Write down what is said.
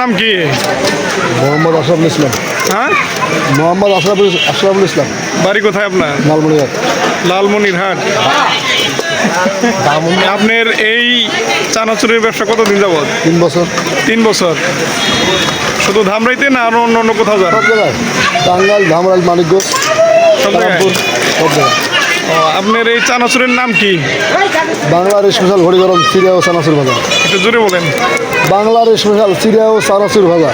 নাম কি? মোহাম্মদ আশরাফুল ইসলাম। হ্যাঁ, মোহাম্মদ আশরাফুল ইসলাম। বাড়ি কোথায় আপনার? লালমনিরহাট। লালমনিরহাট। আপনার এই চানাচুরের ব্যবসা কতদিন যাবৎ? 3 বছর। 3 বছর। শুধু ধামরাইতে না আরো অন্য অন্য কোথাও যান? সব জায়গায়, টাঙ্গাইল, ধামরাইল, মানিকগঞ্জ, সব জায়গায়। রামপুর, সব জায়গায়। ও, আপনার এই চানাচুরের নাম কি? বাংলার স্পেশাল ঘড়ি গরম চিড়া ও চানাচুর ভাজা। একটু জোরে বলেন। বাংলার স্পেশাল চিড়া ও চানাচুর ভাজা।